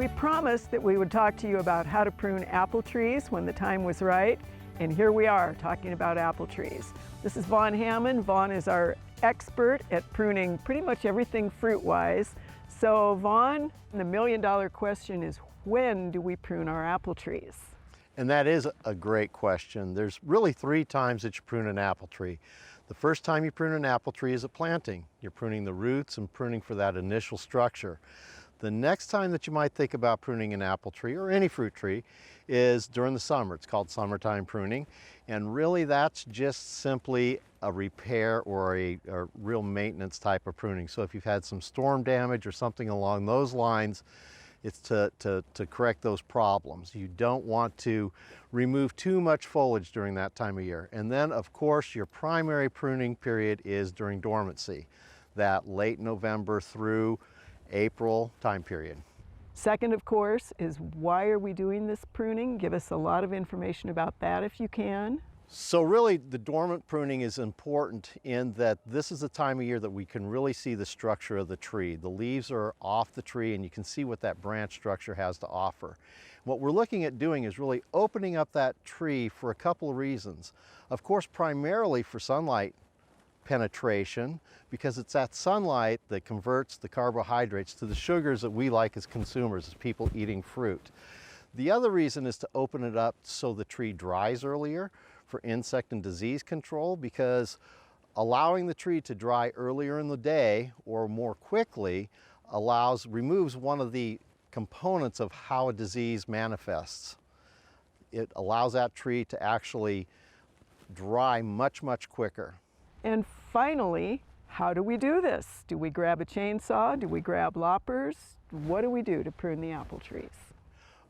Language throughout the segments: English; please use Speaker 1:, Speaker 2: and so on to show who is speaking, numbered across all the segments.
Speaker 1: We promised that we would talk to you about how to prune apple trees when the time was right, and here we are talking about apple trees. This is Vaughn Hammond. Vaughn is our expert at pruning pretty much everything fruit-wise. So Vaughn, the million-dollar question is, when do we prune our apple trees?
Speaker 2: And that is a great question. There's really 3 times that you prune an apple tree. The first time you prune an apple tree is at planting. You're pruning the roots and pruning for that initial structure. The next time that you might think about pruning an apple tree or any fruit tree is during the summer. It's called summertime pruning. And really that's just simply a repair or a real maintenance type of pruning. So if you've had some storm damage or something along those lines, it's to correct those problems. You don't want to remove too much foliage during that time of year. And then of course your primary pruning period is during dormancy, that late November through April time period.
Speaker 1: Second, of course, is why are we doing this pruning? Give us a lot of information about that if you can.
Speaker 2: So really the dormant pruning is important in that this is the time of year that we can really see the structure of the tree. The leaves are off the tree and you can see what that branch structure has to offer. What we're looking at doing is really opening up that tree for a couple of reasons. Of course, primarily for sunlight penetration, because it's that sunlight that converts the carbohydrates to the sugars that we like as consumers, as people eating fruit. The other reason is to open it up so the tree dries earlier for insect and disease control, because allowing the tree to dry earlier in the day or more quickly removes one of the components of how a disease manifests. It allows that tree to actually dry much, much quicker.
Speaker 1: And finally, how do we do this? Do we grab a chainsaw? Do we grab loppers? What do we do to prune the apple trees?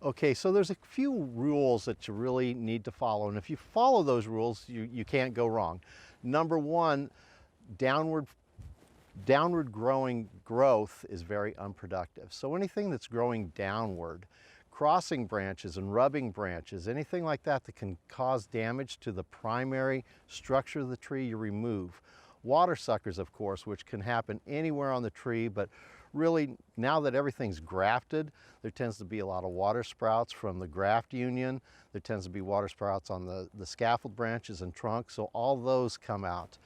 Speaker 2: Okay, so there's a few rules that you really need to follow, and if you follow those rules, you can't go wrong. Number one, downward growing growth is very unproductive. So anything that's growing downward, crossing branches and rubbing branches, anything like that that can cause damage to the primary structure of the tree, you remove. Water suckers, of course, which can happen anywhere on the tree, but really now that everything's grafted, there tends to be a lot of water sprouts from the graft union. There tends to be water sprouts on the scaffold branches and trunks, so all those come out.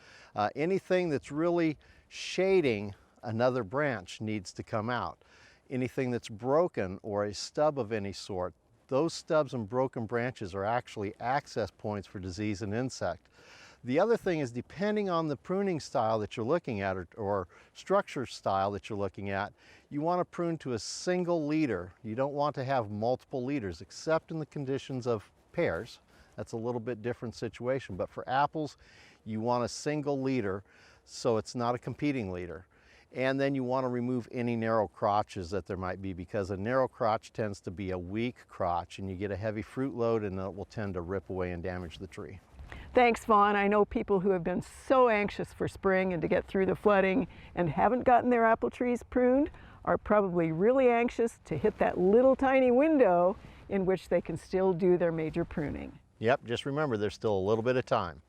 Speaker 2: Anything that's really shading another branch needs to come out. Anything that's broken or a stub of any sort, those stubs and broken branches are actually access points for disease and insect. The other thing is, depending on the pruning style that you're looking at or structure style that you're looking at, you want to prune to a single leader. You don't want to have multiple leaders, except in the conditions of pears. That's a little bit different situation, but for apples, you want a single leader, so it's not a competing leader. And then you want to remove any narrow crotches that there might be, because a narrow crotch tends to be a weak crotch and you get a heavy fruit load and it will tend to rip away and damage the tree.
Speaker 1: Thanks, Vaughn. I know people who have been so anxious for spring and to get through the flooding and haven't gotten their apple trees pruned are probably really anxious to hit that little tiny window in which they can still do their major pruning.
Speaker 2: Yep, just remember there's still a little bit of time.